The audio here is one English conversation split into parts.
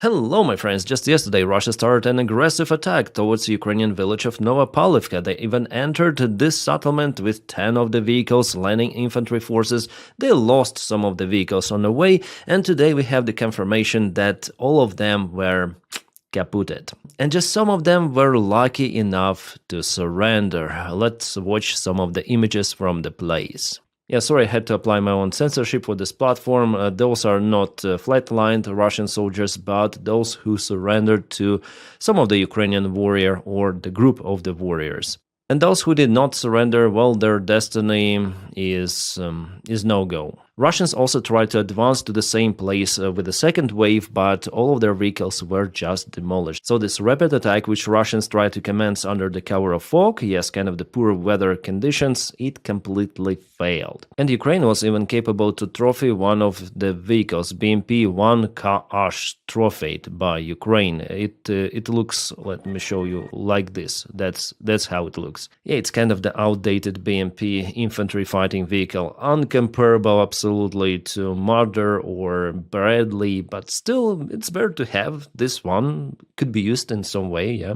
Hello, my friends. Just yesterday, Russia started an aggressive attack towards the Ukrainian village of Novopavlivka. They even entered this settlement with 10 of the vehicles, landing infantry forces. They lost some of the vehicles on the way, and today we have the confirmation that all of them were kaputted. And just some of them were lucky enough to surrender. Let's watch some of the images from the place. Yeah, sorry, I had to apply my own censorship for this platform. Those are not flatlined Russian soldiers, but those who surrendered to some of the Ukrainian warrior or the group of the warriors. And those who did not surrender, well, their destiny is no-go. Russians also tried to advance to the same place with the second wave, but all of their vehicles were just demolished. So this rapid attack, which Russians tried to commence under the cover of fog, yes, kind of the poor weather conditions, it completely failed. And Ukraine was even capable to trophy one of the vehicles, BMP-1KH trophied by Ukraine. It looks, let me show you, like this. That's how it looks. Yeah, it's kind of the outdated BMP infantry fighting vehicle, uncomparable absolutely to Marder or Bradley, but still it's better to have this one. Could be used in some way, yeah.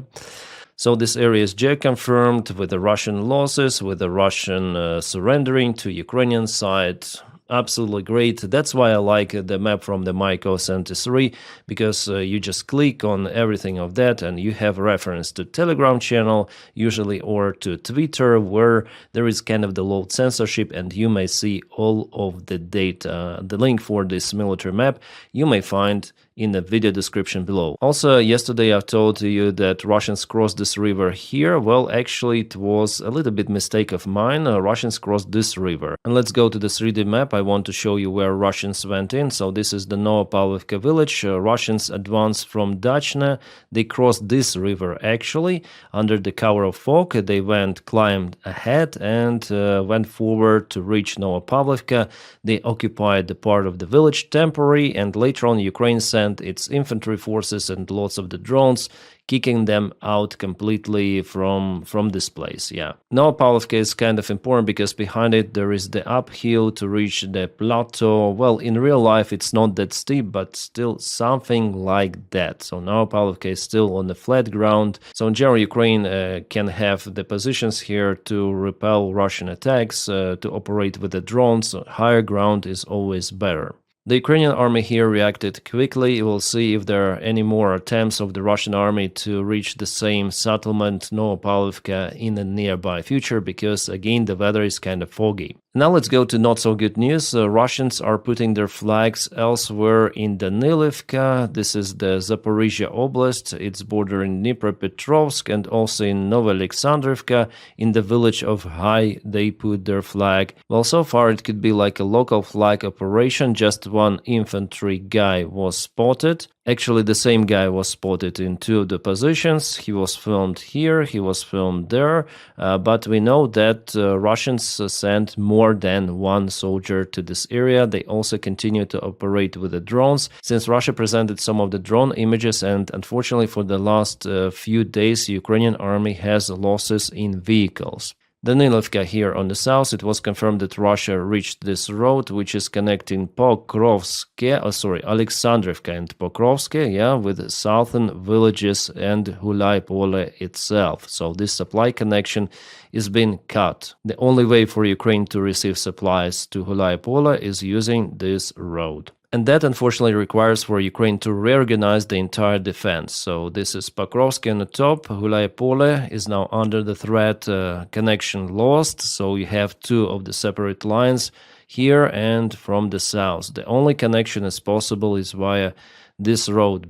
So this area is confirmed with the Russian losses, with the Russian surrendering to Ukrainian side. Absolutely great. That's why I like the map from the Myco 73, because you just click on everything of that and you have reference to Telegram channel usually, or to Twitter, where there is kind of the load censorship and you may see all of the data. The link for this military map you may find in the video description below. Also, yesterday I told you that Russians crossed this river here. Well, actually it was a little bit mistake of mine. Russians crossed this river. And let's go to the 3D map. I want to show you where Russians went in. So this is the Novopavlivka village. Russians advanced from Dachna. They crossed this river actually under the cover of fog. They climbed ahead and went forward to reach Novopavlivka. They occupied the part of the village temporary, and later on Ukraine sent its infantry forces and lots of the drones, kicking them out completely from this place. Yeah, Novopavlivka is kind of important because behind it there is the uphill to reach the plateau. Well, in real life it's not that steep, but still something like that. So Novopavlivka is still on the flat ground. So in general, Ukraine can have the positions here to repel Russian attacks, to operate with the drones. So higher ground is always better. The Ukrainian army here reacted quickly. We'll see if there are any more attempts of the Russian army to reach the same settlement, Novopavlivka, in the nearby future, because again the weather is kind of foggy. Now let's go to not so good news. Russians are putting their flags elsewhere in Danilivka. This is the Zaporizhia Oblast. It's bordering Dnipropetrovsk, and also in Novoalexandrivka, in the village of Hai, they put their flag. Well, so far it could be like a local flag operation. Just one infantry guy was spotted. Actually, the same guy was spotted in two of the positions. He was filmed here, he was filmed there, but we know that Russians sent more than one soldier to this area. They also continue to operate with the drones, since Russia presented some of the drone images, and unfortunately for the last few days, Ukrainian army has losses in vehicles. Danilivka here on the south, it was confirmed that Russia reached this road, which is connecting Alexandrivka and Pokrovske, yeah, with southern villages and Hulaypole itself. So this supply connection is being cut. The only way for Ukraine to receive supplies to Hulaypole is using this road. And that unfortunately requires for Ukraine to reorganize the entire defense. So this is Pokrovsky on the top, Hulaypole is now under the threat, connection lost. So you have two of the separate lines here and from the south. The only connection is possible is via this road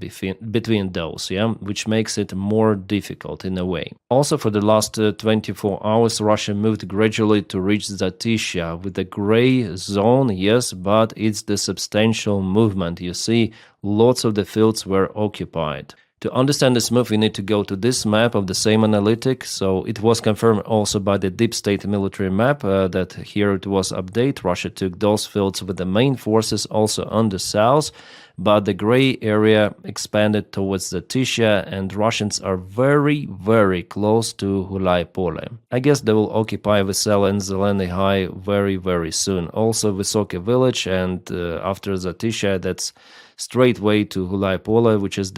between those, yeah, which makes it more difficult in a way. Also, for the last 24 hours, Russia moved gradually to reach Zatisha with the gray zone, yes, but it's the substantial movement. You see, lots of the fields were occupied. To understand this move, we need to go to this map of the same analytic. So it was confirmed also by the deep state military map that here it was update. Russia took those fields with the main forces also on the south, but the gray area expanded towards the Tisha, and Russians are very, very close to Hulaypole. I guess they will occupy Vesela and Zeleny High very, very soon. Also Vysoke village, and after Zatisha, that's straight way to Gulaipole, which is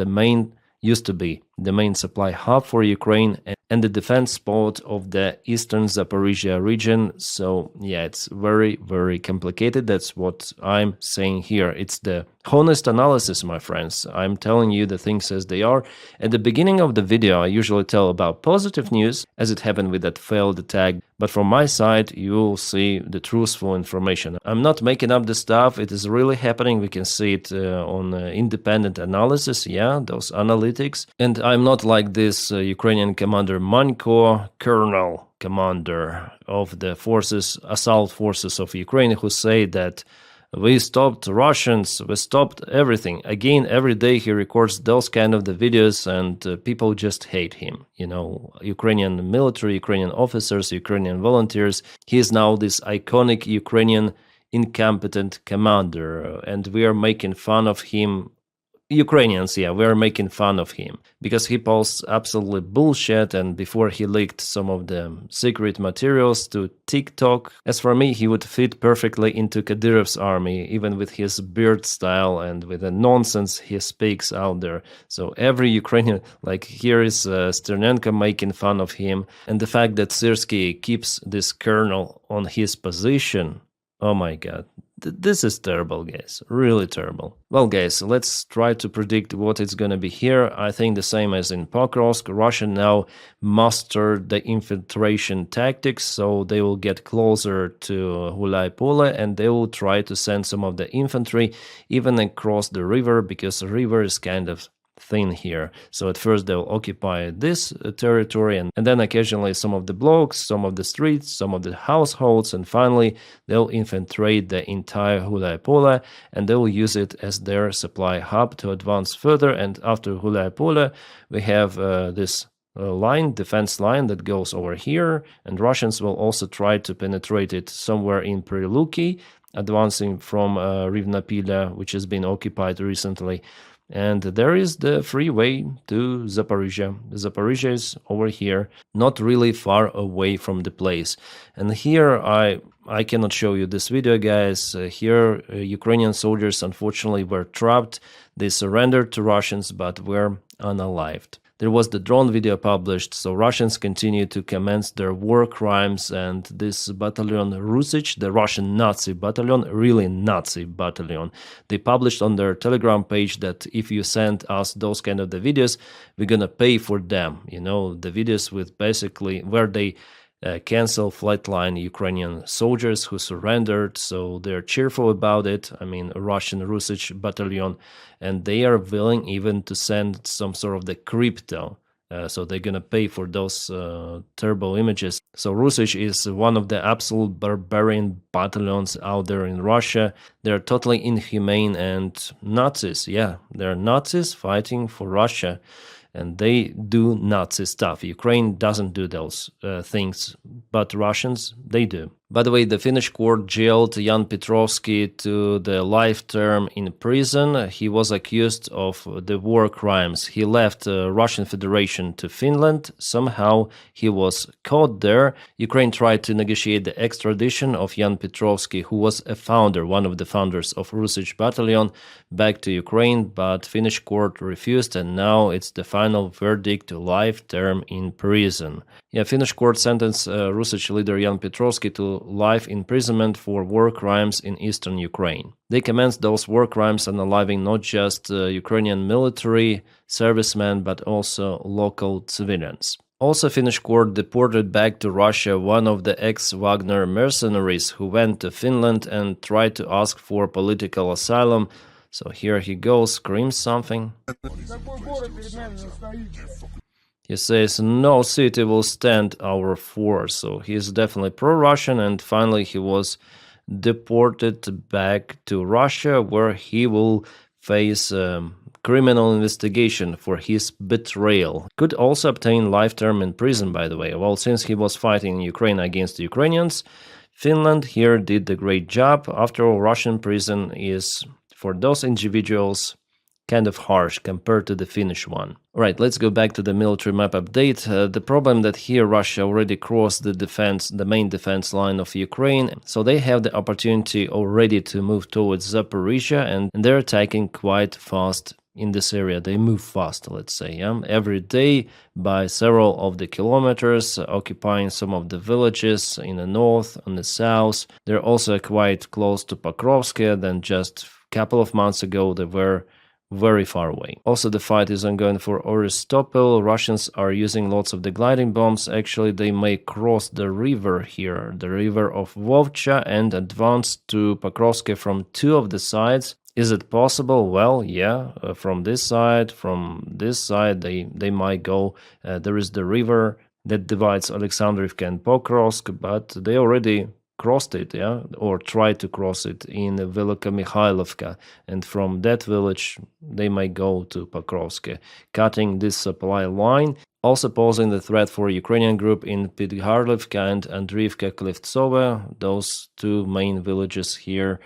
used to be the main supply hub for Ukraine and the defense spot of the eastern Zaporizhia region. So yeah, it's very, very complicated. That's what I'm saying here. It's the honest analysis, my friends. I'm telling you the things as they are. At the beginning of the video, I usually tell about positive news, as it happened with that failed attack. But from my side, you will see the truthful information. I'm not making up the stuff. It is really happening. We can see it on independent analysis, yeah, those analytics. And I'm not like this Ukrainian commander Manko, colonel commander of the assault forces of Ukraine, who say that we stopped Russians, we stopped everything. Again, every day he records those kind of the videos, and people just hate him. Ukrainian military, Ukrainian officers, Ukrainian volunteers. He is now this iconic Ukrainian incompetent commander, and we are making fun of him. Ukrainians, yeah, we're making fun of him because he posts absolutely bullshit, and before he leaked some of the secret materials to TikTok. As for me, he would fit perfectly into Kadyrov's army, even with his beard style and with the nonsense he speaks out there. So every Ukrainian, like here is Sternenko making fun of him, and the fact that Syrskyi keeps this colonel on his position, oh my god. This is terrible, guys. Really terrible. Well, guys, let's try to predict what it's gonna be here. I think the same as in Pokrovsk. Russia now mastered the infiltration tactics, so they will get closer to Gulaipole and they will try to send some of the infantry even across the river, because the river is kind of thin here. So at first they'll occupy this territory, and then occasionally some of the blocks, some of the streets, some of the households, and finally they'll infiltrate the entire Gulaipole and they will use it as their supply hub to advance further. And after Gulaipole we have this defense line that goes over here, and Russians will also try to penetrate it somewhere in Priluki, advancing from Rivnapila, which has been occupied recently. And there is the freeway to Zaporizhia. Zaporizhia is over here, not really far away from the place. And here I cannot show you this video, guys. Here Ukrainian soldiers unfortunately were trapped. They surrendered to Russians but were unalived. There was the drone video published, so Russians continue to commence their war crimes, and this battalion Ruzzians, the Russian Nazi battalion, really Nazi battalion, they published on their Telegram page that if you send us those kind of the videos, we're gonna pay for them. The videos with basically where they cancel flatline Ukrainian soldiers who surrendered, so they're cheerful about it. I mean, a Russian Ruzzians battalion, and they are willing even to send some sort of the crypto. So they're gonna pay for those terrible images. So Ruzzians is one of the absolute barbarian battalions out there in Russia. They're totally inhumane and Nazis. Yeah, they're Nazis fighting for Russia. And they do Nazi stuff. Ukraine doesn't do those things, but Russians, they do. By the way, the Finnish court jailed Jan Petrovsky to the life term in prison. He was accused of the war crimes. He left Russian Federation to Finland. Somehow he was caught there. Ukraine tried to negotiate the extradition of Jan Petrovsky, who was one of the founders of Ruzzians battalion, back to Ukraine, but Finnish court refused, and now it's the final verdict, life term in prison. Yeah, Finnish court sentenced Ruzzians leader Jan Petrovsky to life imprisonment for war crimes in eastern Ukraine. They commenced those war crimes unaliving not just Ukrainian military servicemen, but also local civilians. Also, Finnish court deported back to Russia one of the ex-Wagner mercenaries who went to Finland and tried to ask for political asylum. So here he goes, screams something. He says, no city will stand our force. So he is definitely pro-Russian, and finally he was deported back to Russia, where he will face criminal investigation for his betrayal. Could also obtain life term in prison, by the way. Well, since he was fighting in Ukraine against the Ukrainians, Finland here did a great job. After all, Russian prison is for those individuals kind of harsh compared to the Finnish one. Right, let's go back to the military map update. The problem that here Russia already crossed the main defense line of Ukraine, so they have the opportunity already to move towards Zaporizhia, and they're attacking quite fast in this area. They move fast, let's say, every day by several of the kilometers, occupying some of the villages in the north and the south. They're also quite close to Pokrovsk. Than just a couple of months ago they were very far away. Also, the fight is ongoing for Oristopol. Russians are using lots of the gliding bombs. Actually, they may cross the river here, the river of Vovcha, and advance to Pokrovsk from two of the sides. Is it possible? Well, yeah, from this side, they might go. There is the river that divides Alexandrivka and Pokrovsk, but they already crossed it, or tried to cross it in Velika Mikhailovka, and from that village they might go to Pokrovsk, cutting this supply line, also posing the threat for Ukrainian group in Podharlivka and Andriivka Klevtsova, those two main villages here.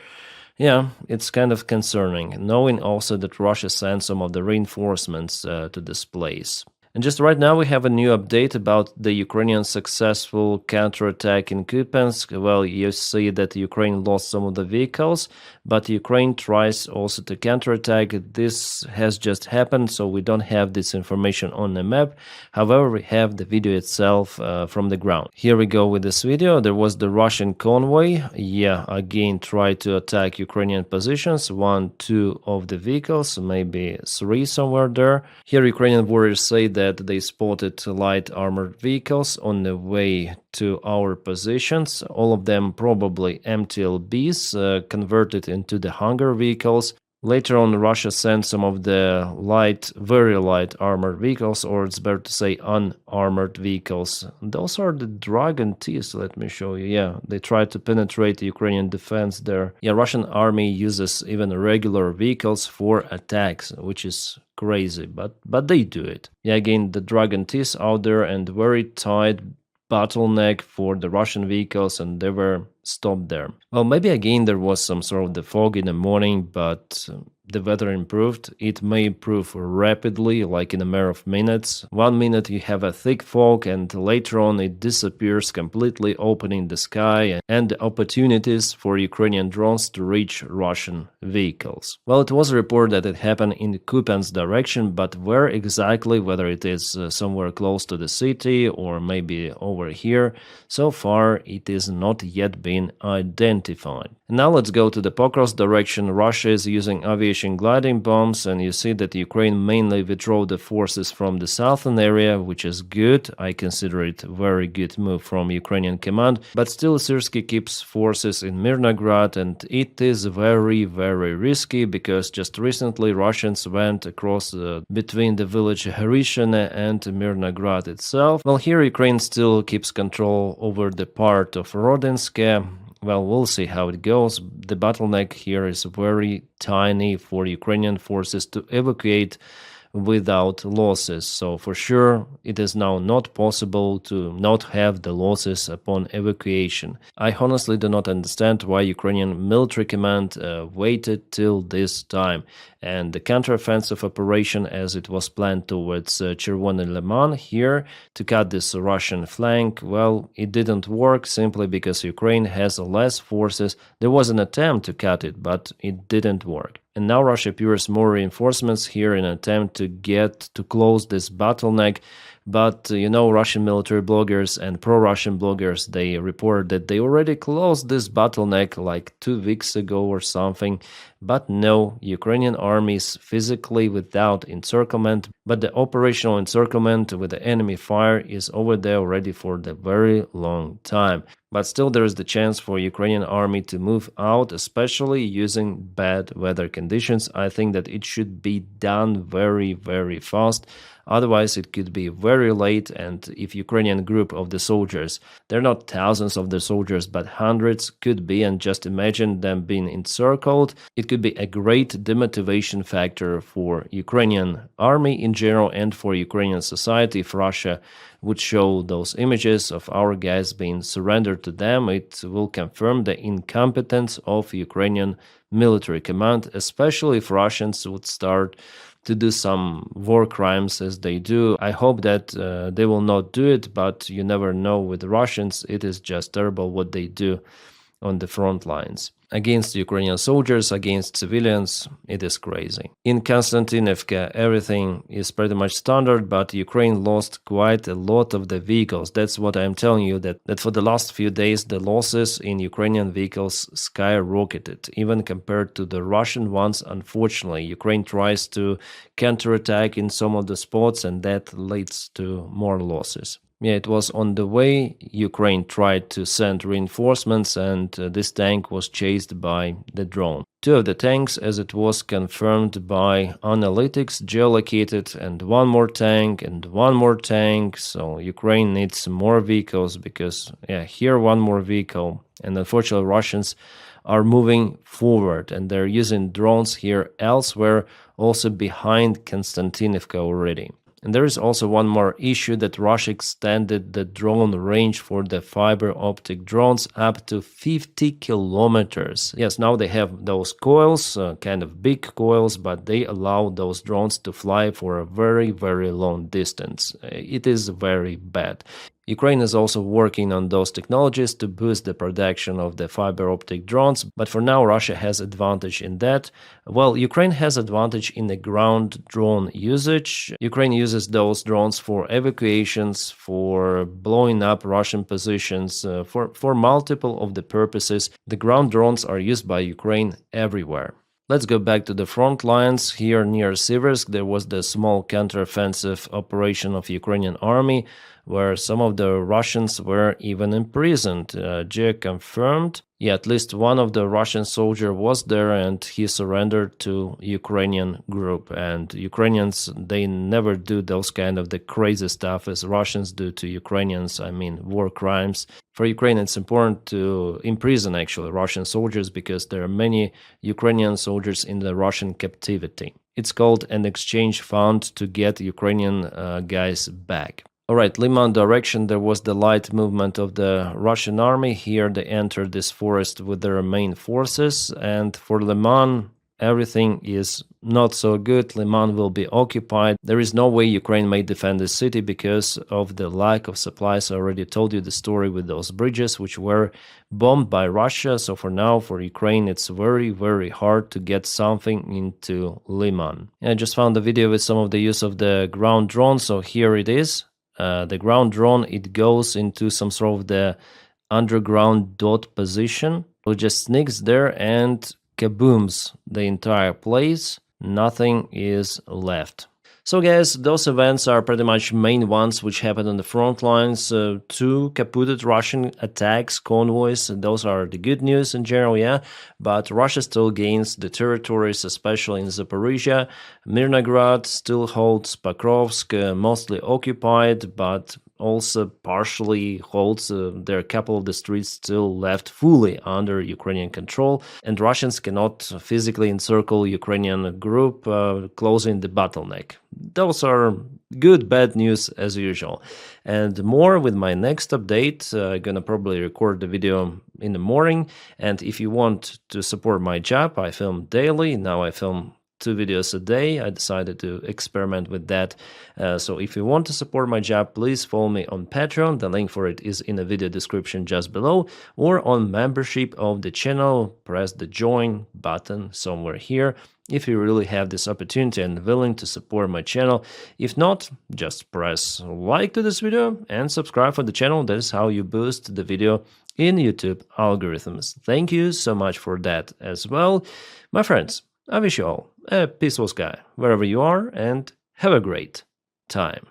Yeah, it's kind of concerning, knowing also that Russia sent some of the reinforcements to this place. And just right now we have a new update about the Ukrainian successful counterattack in Kupiansk. Well, you see that Ukraine lost some of the vehicles, but Ukraine tries also to counterattack. This has just happened, so we don't have this information on the map. However, we have the video itself from the ground. Here we go with this video. There was the Russian convoy. Yeah, again, tried to attack Ukrainian positions. 1, 2 of the vehicles, maybe 3 somewhere there. Here Ukrainian warriors say that they spotted light armored vehicles on the way to our positions, all of them probably MTLBs converted into the Hunger vehicles. Later on, Russia sent some of the very light armored vehicles, or it's better to say unarmored vehicles. Those are the Dragon Ts, let me show you. Yeah, they tried to penetrate the Ukrainian defense there. Yeah, Russian army uses even regular vehicles for attacks, which is crazy, but they do it. Yeah, again, the Dragon Ts out there, and very tight bottleneck for the Russian vehicles, and they were stopped there. Well, maybe again there was some sort of the fog in the morning, but the weather improved. It may improve rapidly, like in a matter of minutes. 1 minute you have a thick fog, and later on it disappears completely, opening the sky and the opportunities for Ukrainian drones to reach Russian vehicles. Well, it was reported that it happened in Kupiansk direction, but where exactly, whether it is somewhere close to the city or maybe over here, so far it is not yet been identified. Now let's go to the Pokrovsk direction. Russia is using aviation gliding bombs, and you see that Ukraine mainly withdrew the forces from the southern area, which is good. I consider it a very good move from Ukrainian command, but still Syrsky keeps forces in Mirnograd, and it is very, very risky, because just recently Russians went across between the village Haryshina and Mirnograd itself. Well, here Ukraine still keeps control over the part of Rodinsk. Well, we'll see how it goes. The bottleneck here is very tiny for Ukrainian forces to evacuate without losses. So for sure, it is now not possible to not have the losses upon evacuation. I honestly do not understand why Ukrainian military command waited till this time. And the counteroffensive operation, as it was planned towards Chervony Liman here to cut this Russian flank, well, it didn't work simply because Ukraine has less forces. There was an attempt to cut it, but it didn't work. And now Russia appears more reinforcements here in an attempt to close this bottleneck. But, Russian military bloggers and pro-Russian bloggers, they report that they already closed this bottleneck like 2 weeks ago or something. But no, Ukrainian army is physically without encirclement, but the operational encirclement with the enemy fire is over there already for the very long time. But still there is the chance for Ukrainian army to move out, especially using bad weather conditions. I think that it should be done very, very fast. Otherwise, it could be very late, and if Ukrainian group of the soldiers, they're not thousands of the soldiers, but hundreds could be, and just imagine them being encircled, it could be a great demotivation factor for Ukrainian army in general and for Ukrainian society. If Russia would show those images of our guys being surrendered to them, it will confirm the incompetence of Ukrainian military command, especially if Russians would start to do some war crimes as they do. I hope that they will not do it, but you never know with the Russians. It is just terrible what they do on the front lines. Against Ukrainian soldiers, against civilians, it is crazy. In Konstantinivka, everything is pretty much standard, but Ukraine lost quite a lot of the vehicles. That's what I'm telling you, that for the last few days, the losses in Ukrainian vehicles skyrocketed, even compared to the Russian ones. Unfortunately, Ukraine tries to counterattack in some of the spots, and that leads to more losses. Yeah, it was on the way. Ukraine tried to send reinforcements, and this tank was chased by the drone. Two of the tanks, as it was confirmed by analytics, geolocated, and one more tank and one more tank. So Ukraine needs more vehicles because, yeah, here one more vehicle. And unfortunately, Russians are moving forward, and they're using drones here elsewhere, also behind Konstantinivka already. And there is also one more issue, that Russia extended the drone range for the fiber optic drones up to 50 kilometers. Yes, now they have those coils, kind of big coils, but they allow those drones to fly for a very, very long distance. It is very bad. Ukraine is also working on those technologies to boost the production of the fiber optic drones, but for now Russia has advantage in that. Well, Ukraine has advantage in the ground drone usage. Ukraine uses those drones for evacuations, for blowing up Russian positions, for multiple of the purposes. The ground drones are used by Ukraine everywhere. Let's go back to the front lines. Here near Siversk, there was the small counteroffensive operation of Ukrainian army, where some of the Russians were even imprisoned. GEA confirmed, yeah, at least one of the Russian soldier was there, and he surrendered to Ukrainian group. And Ukrainians, they never do those kind of the crazy stuff as Russians do to Ukrainians. I mean, war crimes. For Ukraine, it's important to imprison actually Russian soldiers because there are many Ukrainian soldiers in the Russian captivity. It's called an exchange fund to get Ukrainian guys back. All right, Liman direction, there was the light movement of the Russian army. Here they entered this forest with their main forces, and for Liman, everything is not so good. Liman will be occupied. There is no way Ukraine may defend this city because of the lack of supplies. I already told you the story with those bridges which were bombed by Russia. So for now, for Ukraine, it's very, very hard to get something into Liman. I just found a video with some of the use of the ground drone. So here it is. The ground drone, it goes into some sort of the underground dot position. It just sneaks there and kabooms the entire place. Nothing is left. So guys, those events are pretty much main ones which happened on the front lines. Two kaputted Russian attacks, convoys, those are the good news in general, yeah. But Russia still gains the territories, especially in Zaporizhia. Mirnograd still holds Pokrovsk, mostly occupied, but also partially holds. There are a couple of the streets still left fully under Ukrainian control, and Russians cannot physically encircle Ukrainian group, closing the bottleneck. Those are good, bad news as usual. And more with my next update. I'm gonna probably record the video in the morning, and if you want to support my job, I film daily. Now I film 2 videos a day. I decided to experiment with that. So if you want to support my job, please follow me on Patreon. The link for it is in the video description just below, or on membership of the channel. Press the join button somewhere here if you really have this opportunity and willing to support my channel. If not, just press like to this video and subscribe for the channel. That is how you boost the video in YouTube algorithms. Thank you so much for that as well. My friends, I wish you all a peaceful sky wherever you are, and have a great time.